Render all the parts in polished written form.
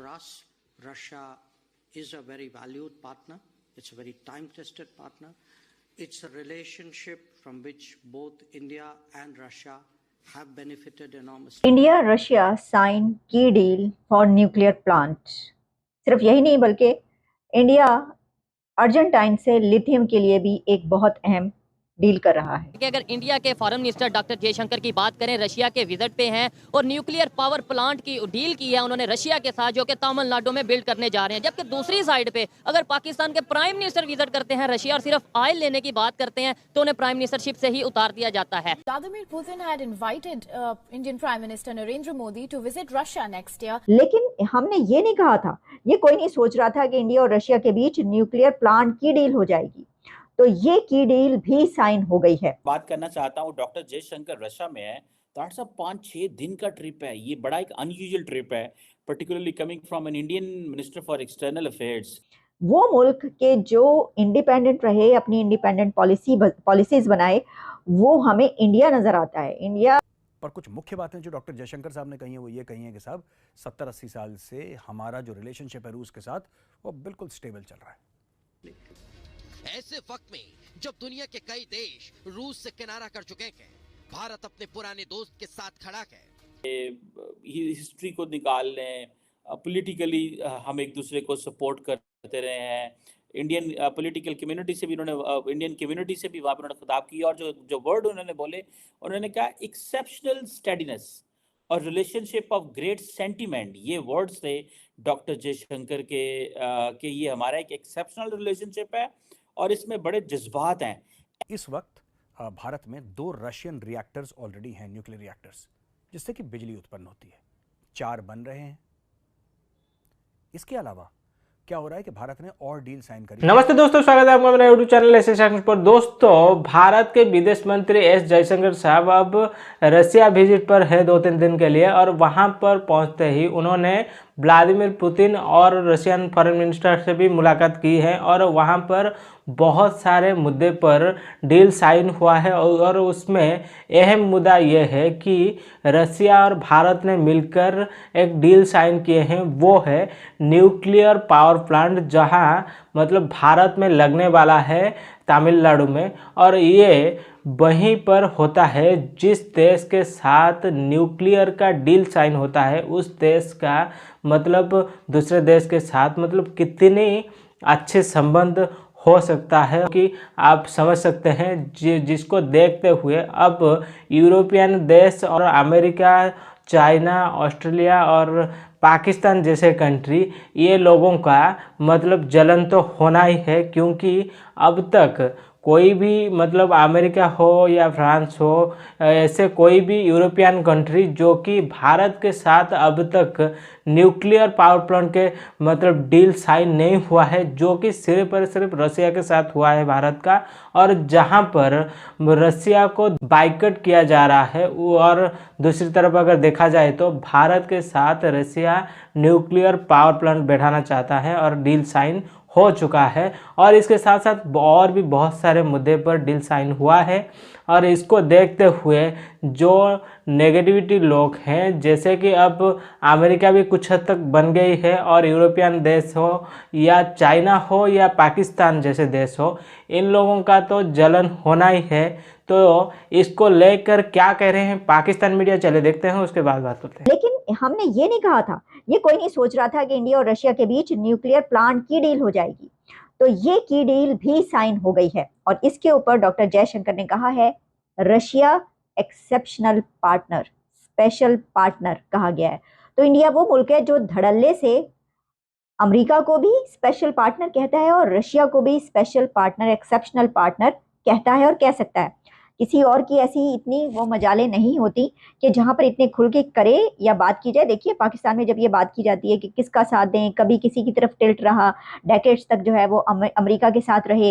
For us, Russia is a very valued partner. It's a very time-tested partner. It's a relationship from which both India and Russia have benefited enormously. India Russia signed key deal for nuclear plant. सिर्फ यही नहीं बल्कि India Argentine से lithium के लिए भी एक बहुत अहम डील कर रहा है। कि अगर इंडिया के फॉरेन मिनिस्टर डॉक्टर जयशंकर की बात करें, रशिया के विजिट पे हैं और न्यूक्लियर पावर प्लांट की डील की है उन्होंने रशिया के साथ, जो कि तमिलनाडु में बिल्ड करने जा रहे हैं। जबकि दूसरी साइड पे अगर पाकिस्तान के प्राइम मिनिस्टर विजिट करते हैं रशिया और सिर्फ ऑयल लेने की बात करते हैं तो उन्हें प्राइम मिनिस्टरशिप से ही उतार दिया जाता है। Vladimir Putin had invited Indian Prime Minister Narendra Modi to visit Russia next year. लेकिन हमने ये नहीं कहा था, ये कोई नहीं सोच रहा था कि इंडिया और रशिया के बीच न्यूक्लियर प्लांट की डील हो जाएगी। तो ये की डील भी साइन हो गई है। बात करना चाहता हूँ, डॉक्टर जयशंकर रशिया में है। दैट्स अ 5-6 दिन का ट्रिप है। ये बड़ा एक अनयूजुअल ट्रिप है, particularly coming from an Indian minister for external affairs. वो मुल्क के जो इंडिपेंडेंट रहे, अपनी इंडिपेंडेंट पॉलिसीज बनाए, वो हमें इंडिया नजर आता है। इंडिया पर कुछ मुख्य बातें जो डॉक्टर जयशंकर साहब ने कही है वो ये कही है कि साहब 70-80 साल से हमारा जो रिलेशनशिप है रूस के साथ वो बिल्कुल स्टेबल चल रहा है। ऐसे वक्त में जब दुनिया के कई देश रूस से किनारा कर चुके हैं, भारत अपने पुराने दोस्त के साथ खड़ा है। हिस्ट्री को निकाल लें, पॉलिटिकली हम एक दूसरे को सपोर्ट करते रहे हैं। इंडियन पॉलिटिकल कम्युनिटी से भी उन्होंने इंडियन कम्युनिटी से भी वहाँ पर उन्होंने खिताब किया और जो वर्ड उन्होंने बोले, उन्होंने कहा एक्सेप्शनल स्टेडीनेस और रिलेशनशिप ऑफ ग्रेट सेंटीमेंट। ये वर्ड्स थे डॉक्टर जयशंकर के ये हमारा एक एक्सेप्शनल रिलेशनशिप है और इसमें बड़े जज्बात हैं। इस वक्त भारत में 2 रशियन रिएक्टर्स ऑलरेडी हैं, न्यूक्लियर रिएक्टर्स, जिससे कि बिजली उत्पन्न होती है। 4 बन रहे हैं। इसके अलावा क्या हो रहा है कि भारत ने और डील साइन करी। नमस्ते दोस्तों, स्वागत है आपका मेरे यूट्यूब चैनल ऐसे सेक्शन पर। दोस्तों, भारत के विदेश मंत्री एस जयशंकर साहब अब रशिया विजिट पर है 2-3 दिन के लिए और वहां पर पहुंचते ही उन्होंने व्लादिमीर पुतिन और रशियन फॉरेन मिनिस्टर से भी मुलाकात की है और वहां पर बहुत सारे मुद्दे पर डील साइन हुआ है और उसमें अहम मुद्दा यह है कि रशिया और भारत ने मिलकर एक डील साइन किए हैं, वो है न्यूक्लियर पावर प्लांट, जहां मतलब भारत में लगने वाला है तमिलनाडु में। और ये वहीं पर होता है जिस देश के साथ न्यूक्लियर का डील साइन होता है, उस देश का मतलब दूसरे देश के साथ मतलब कितने अच्छे संबंध हो सकता है कि आप समझ सकते हैं। जिसको देखते हुए अब यूरोपियन देश और अमेरिका, चाइना, ऑस्ट्रेलिया और पाकिस्तान जैसे कंट्री, ये लोगों का मतलब जलन तो होना ही है, क्योंकि अब तक कोई भी मतलब अमेरिका हो या फ्रांस हो, ऐसे कोई भी यूरोपियन कंट्री जो कि भारत के साथ अब तक न्यूक्लियर पावर प्लांट के मतलब डील साइन नहीं हुआ है, जो कि सिर्फ और सिर्फ रशिया के साथ हुआ है भारत का, और जहां पर रशिया को बाइकआउट किया जा रहा है। और दूसरी तरफ अगर देखा जाए तो भारत के साथ रशिया न्यूक्लियर पावर प्लांट बैठाना चाहता है और डील साइन हो चुका है। और इसके साथ साथ और भी बहुत सारे मुद्दे पर डील साइन हुआ है। और इसको देखते हुए जो नेगेटिविटी लोग हैं, जैसे कि अब अमेरिका भी कुछ हद तक बन गई है और यूरोपियन देश हो या चाइना हो या पाकिस्तान जैसे देश हो, इन लोगों का तो जलन होना ही है। तो इसको लेकर क्या कह रहे हैं पाकिस्तान मीडिया, चले देखते हैं, उसके बाद बात करते हैं। लेकिन हमने ये नहीं कहा था, ये कोई नहीं सोच रहा था कि इंडिया और रशिया के बीच न्यूक्लियर प्लांट की डील हो जाएगी। तो ये की डील भी साइन हो गई है और इसके ऊपर डॉक्टर जयशंकर ने कहा है Russia exceptional partner, special partner कहा गया है। तो इंडिया वो मुल्क है जो धड़ल्ले से अमेरिका को भी स्पेशल पार्टनर कहता है और रशिया को भी स्पेशल पार्टनर, एक्सेप्शनल पार्टनर कहता है और कह सकता है। किसी और की ऐसी इतनी वो मजालें नहीं होती कि जहां पर इतने खुल के करे या बात की जाए। देखिए पाकिस्तान में जब ये बात की जाती है कि किसका साथ दें, कभी किसी की तरफ टिल्ट रहा, डेकेड्स तक जो है वो अमेरिका के साथ रहे,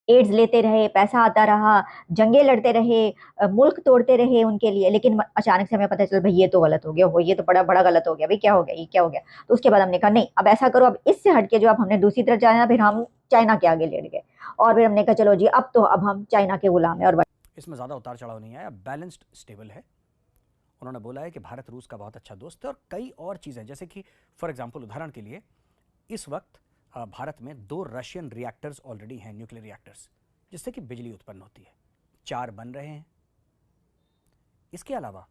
एड्स लेते रहे, पैसा आता रहा, जंगे लड़ते रहे, मुल्क तोड़ते रहे उनके लिए, लेकिन अचानक से हमें पता चला भाई ये तो गलत हो गया, वो ये तो बड़ा बड़ा गलत हो गया, भाई क्या हो गया, ये क्या हो गया। तो उसके बाद हमने कहा नहीं, अब ऐसा करो, अब इससे हटके जो अब हमने दूसरी तरफ जाना, फिर हम चाइना के आगे लेट गए और फिर हमने कहा चलो जी अब तो अब हम चाइना के गुलाम है। और इसमें ज़्यादा उतार चढ़ाव नहीं आया, बैलेंस्ड स्टेबल है उन्होंने बोला है कि भारत रूस का बहुत अच्छा दोस्त है और कई और चीज़ें, जैसे कि फॉर एग्जांपल उदाहरण के लिए इस वक्त भारत में 2 रशियन रिएक्टर्स ऑलरेडी हैं, न्यूक्लियर रिएक्टर्स, जिससे कि बिजली उत्पन्न होती है। 4 बन रहे हैं। इसके अलावा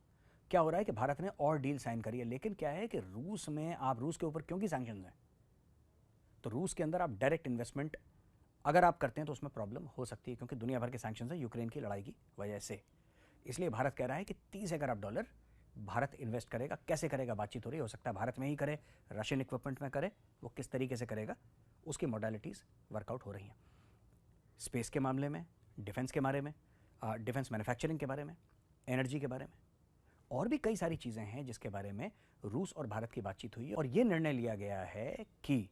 क्या हो रहा है कि भारत ने और डील साइन करी है, लेकिन क्या है कि रूस में आप रूस के ऊपर क्योंकि सैंक्शंस हैं, तो रूस के अंदर आप डायरेक्ट इन्वेस्टमेंट अगर आप करते हैं तो उसमें प्रॉब्लम हो सकती है, क्योंकि दुनिया भर के सैंक्शंस हैं यूक्रेन की लड़ाई की वजह से। इसलिए भारत कह रहा है कि 30 अरब डॉलर भारत इन्वेस्ट करेगा। कैसे करेगा, बातचीत हो रही है, हो सकता है भारत में ही करे, रशियन इक्विपमेंट में करे, वो किस तरीके से करेगा उसकी मॉडलिटीज़ वर्कआउट हो रही हैं। स्पेस के मामले में, डिफेंस के बारे में, डिफेंस मैन्युफैक्चरिंग के बारे में, एनर्जी के बारे में, और भी कई सारी चीज़ें हैं जिसके बारे में रूस और भारत की बातचीत हुई है। और ये निर्णय लिया गया है कि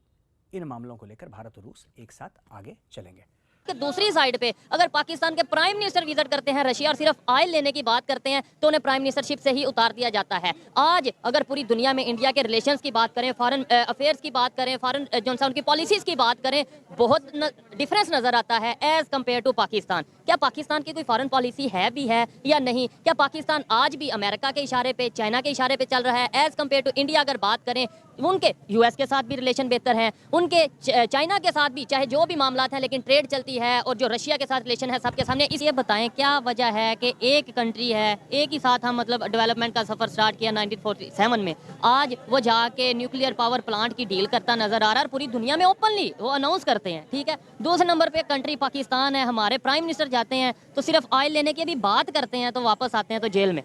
इन मामलों को लेकर भारत और रूस एक साथ आगे चलेंगे। दूसरी साइड पे अगर पाकिस्तान के प्राइम मिनिस्टर विजिट करते हैं रशिया और सिर्फ ऑयल लेने की बात करते हैं तो उन्हें प्राइम मिनिस्टरशिप से ही उतार दिया जाता है। आज अगर पूरी दुनिया में इंडिया के रिलेशंस की बात करें, फॉरेन अफेयर्स की बात करें, फॉरेन जो उनकी पॉलिसीज की बात करें, बहुत डिफरेंस नजर आता है एज कम्पेयर टू पाकिस्तान। क्या पाकिस्तान की कोई फॉरेन पॉलिसी है भी है या नहीं? क्या पाकिस्तान आज भी अमेरिका के इशारे पे, चाइना के इशारे पे चल रहा है एज कम्पेयर टू इंडिया? अगर बात करें, उनके यूएस के साथ भी रिलेशन बेहतर हैं, उनके चाइना के साथ भी, चाहे जो भी मामला हैं, लेकिन ट्रेड चलती है, और जो रशिया के साथ रिलेशन है सबके सामने। इस ये बताएं क्या वजह है कि एक कंट्री है, एक ही साथ हम मतलब डेवलपमेंट का सफर स्टार्ट किया 1947 में, आज वो जाके न्यूक्लियर पावर प्लांट की डील करता नजर आ रहा है और पूरी दुनिया में ओपनली वो अनाउंस करते हैं। ठीक है, दूसरे नंबर पे कंट्री पाकिस्तान है, हमारे प्राइम मिनिस्टर जाते हैं तो सिर्फ ऑयल लेने की भी बात करते हैं, तो वापस आते हैं तो जेल में।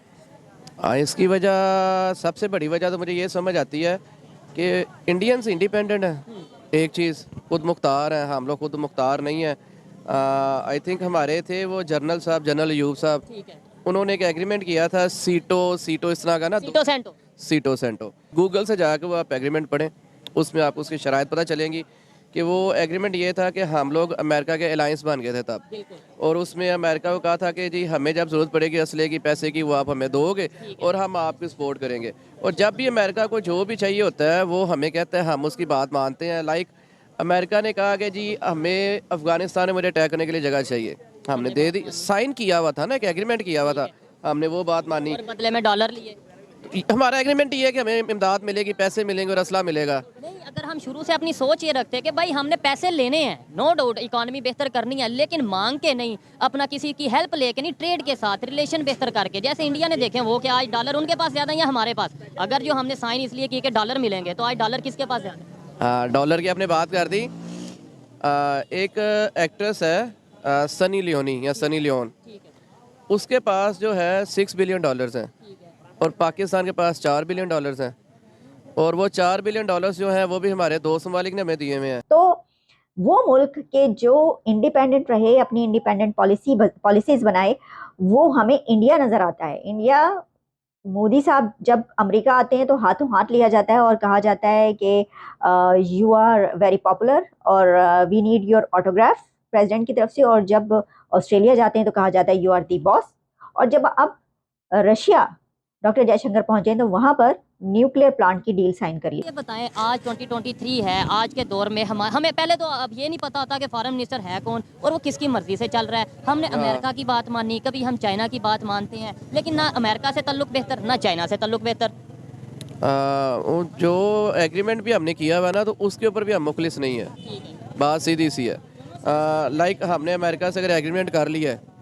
इसकी वजह, सबसे बड़ी वजह तो मुझे ये समझ आती है कि इंडियंस इंडिपेंडेंट है, एक चीज़ खुद मुख्तार है, हम लोग खुद मुख्तार नहीं है। आई थिंक हमारे थे वो जनरल साहब, जनरल अयूब साहब, उन्होंने एक एग्रीमेंट किया था सीटो इस तरह का ना, सीटो सेंटो। गूगल से जाकर वो आप एग्रीमेंट पढ़ें, उसमें आपको उसकी शराइत पता चलेंगी कि वो एग्रीमेंट ये था कि हम लोग अमेरिका के अलायंस बन गए थे तब, और उसमें अमेरिका को कहा था कि जी हमें जब ज़रूरत पड़ेगी असले की, पैसे की, वो आप हमें दोगे और हम आपकी सपोर्ट करेंगे। और जब भी अमेरिका को जो भी चाहिए होता है वो हमें कहता है, हम उसकी बात मानते हैं। लाइक अमेरिका ने कहा कि जी हमें अफगानिस्तान में मुझे अटैक करने के लिए जगह चाहिए, हमने दे दी, साइन किया हुआ था ना, एक एग्रीमेंट किया हुआ था, हमने वो बात मानी, बदले में डॉलर लिए। हमारा एग्रीमेंट ये है कि हमें इमदाद मिलेगी, पैसे मिलेंगे और असला मिलेगा। नहीं, अगर हम शुरू से अपनी सोच ये रखते कि भाई हमने पैसे लेने हैं, नो डाउट इकोनॉमी बेहतर करनी है, लेकिन मांग के नहीं, अपना किसी की हेल्प लेके नहीं, ट्रेड के साथ रिलेशन बेहतर करके। जैसे इंडिया ने देखे वो क्या आज डॉलर उनके पास ज़्यादा या हमारे पास? अगर जो हमने साइन इसलिए किए कि डॉलर मिलेंगे, तो आज डॉलर किसके पास ज़्यादा? हाँ, डॉलर की आपने बात कर दी। एक एक्ट्रेस है सनी लियोनी या सनी लियोन, उसके पास जो है $6 बिलियन हैं और पाकिस्तान के पास $4 बिलियन हैं, और वो $4 बिलियन जो हैं वो भी हमारे दोस्त ममालिक ने हमें दिए हुए हैं। तो वो मुल्क के जो इंडिपेंडेंट रहे, अपनी इंडिपेंडेंट पॉलिसीज बनाए, वो हमें इंडिया नजर आता है। इंडिया, मोदी साहब जब अमेरिका आते हैं तो हाथों हाथ लिया जाता है और कहा जाता है कि यू आर वेरी पॉपुलर और we need your autograph president की तरफ से। और जब ऑस्ट्रेलिया जाते हैं तो कहा जाता है यू आर दी बॉस। और जब अब रशिया डॉक्टर जयशंकर पहुंचे तो वहां पर न्यूक्लियर प्लांट की डील साइन करी। ये बताएं, आज 2023 है, आज के दौर में हमें पहले तो अब ये नहीं पता होता कि फॉरेन मिनिस्टर है कौन और वो किसकी मर्जी से चल रहा है। हमने अमेरिका की बात मानी, कभी हम चाइना की बात मानते हैं, लेकिन ना अमेरिका से ताल्लुक बेहतर, ना चाइना से ताल्लुक बेहतर। जो एग्रीमेंट भी हमने किया हुआ ना, तो उसके ऊपर भी हम मुखलिस नहीं है, बात सीधी सी है। लाइक हमने अमेरिका से अगर एग्रीमेंट कर लिया है,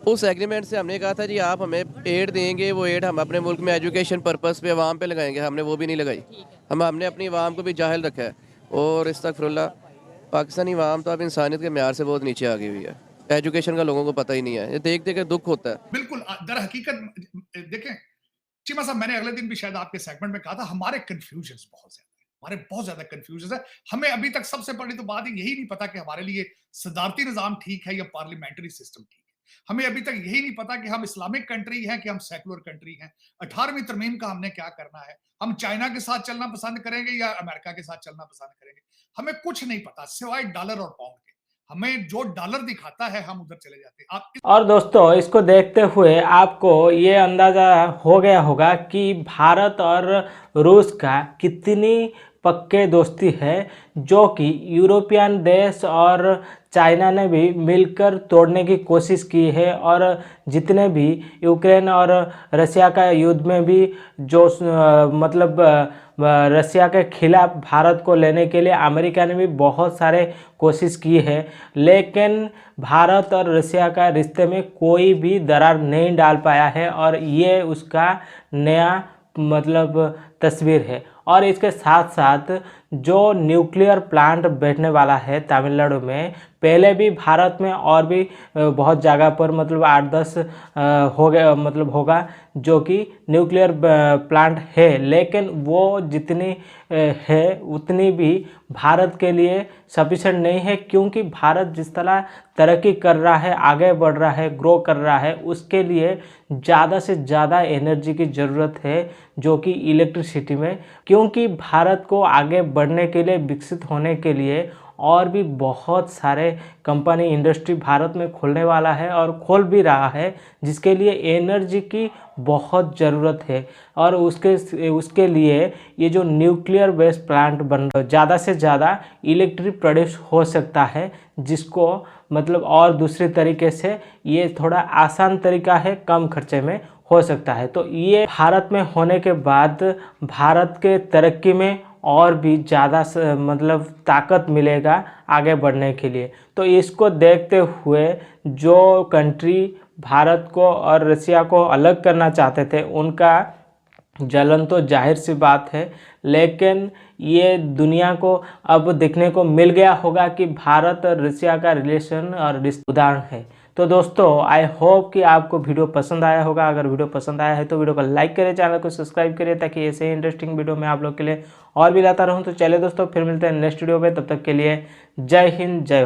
उस एग्रीमेंट से हमने कहा था जी आप हमें एड देंगे, वो एड हम अपने मुल्क में एजुकेशन पर्पस पे अवाम पे लगाएंगे, हमने वो भी नहीं लगाई। हमने अपनी अवाम को भी जाहिल रखा है, और इस्तग़फिरुल्लाह, पाकिस्तानी अवाम तो अब इंसानियत के म्यार से बहुत नीचे आ गई हुई है। एजुकेशन का लोगों को पता ही नहीं है, ये देख देख के दुख होता है। बिल्कुल, दर हकीकत देखें चीमा साहब, मैंने अगले दिन भी शायद आपके सेगमेंट में कहा था, हमारे कंफ्यूजन बहुत ज्यादा है, हमारे बहुत ज्यादा कंफ्यूजन है। हमें अभी तक सबसे बड़ी तो बात यही नहीं पता कि हमारे लिए सदारती निज़ाम ठीक है या पार्लियामेंट्री सिस्टम ठीक है। हमें अभी तक यही नहीं पता कि हम इस्लामिक कंट्री हैं कि हम सेकुलर कंट्री हैं। 18वीं तरमीम का हमने क्या करना है, हम चाइना के साथ चलना पसंद करेंगे या अमेरिका के साथ चलना पसंद करेंगे। हमें कुछ नहीं पता सिवाय डॉलर और पाउंड के। हमें जो डॉलर दिखाता है हम उधर चले जाते हैं। और दोस्तों, इसको देखते हुए आपको ये अंदाजा हो गया होगा कि भारत और रूस का कितनी पक्के दोस्ती है, जो कि यूरोपियन देश और चाइना ने भी मिलकर तोड़ने की कोशिश की है। और जितने भी यूक्रेन और रसिया का युद्ध में भी जो रसिया के खिलाफ भारत को लेने के लिए अमेरिका ने भी बहुत सारे कोशिश की है, लेकिन भारत और रसिया का रिश्ते में कोई भी दरार नहीं डाल पाया है। और ये उसका नया तस्वीर है। और इसके साथ साथ जो न्यूक्लियर प्लांट बैठने वाला है तमिलनाडु में, पहले भी भारत में और भी बहुत जगह पर 8-10 हो गया होगा जो कि न्यूक्लियर प्लांट है, लेकिन वो जितनी है उतनी भी भारत के लिए सफिशेंट नहीं है, क्योंकि भारत जिस तरह तरक्की कर रहा है, आगे बढ़ रहा है, ग्रो कर रहा है, उसके लिए ज़्यादा से ज़्यादा एनर्जी की ज़रूरत है, जो कि इलेक्ट्रिसिटी में, क्योंकि भारत को आगे बढ़ने के लिए, विकसित होने के लिए और भी बहुत सारे कंपनी इंडस्ट्री भारत में खोलने वाला है और खोल भी रहा है, जिसके लिए एनर्जी की बहुत ज़रूरत है। और उसके लिए ये जो न्यूक्लियर बेस्ड प्लांट बन रहा है, ज़्यादा से ज़्यादा इलेक्ट्रिक प्रोड्यूस हो सकता है, जिसको और दूसरे तरीके से ये थोड़ा आसान तरीका है, कम खर्चे में हो सकता है। तो ये भारत में होने के बाद भारत के तरक्की में और भी ज़्यादा ताकत मिलेगा आगे बढ़ने के लिए। तो इसको देखते हुए जो कंट्री भारत को और रसिया को अलग करना चाहते थे, उनका जलन तो जाहिर सी बात है, लेकिन ये दुनिया को अब देखने को मिल गया होगा कि भारत और रसिया का रिलेशन और उदाहरण है। तो दोस्तों, आई होप कि आपको वीडियो पसंद आया होगा। अगर वीडियो पसंद आया है तो वीडियो को लाइक करें, चैनल को सब्सक्राइब करें, ताकि ऐसे ही इंटरेस्टिंग वीडियो मैं आप लोग के लिए और भी लाता रहूं। तो चलिए दोस्तों, फिर मिलते हैं नेक्स्ट वीडियो में। तब तक के लिए जय हिंद, जय भारत।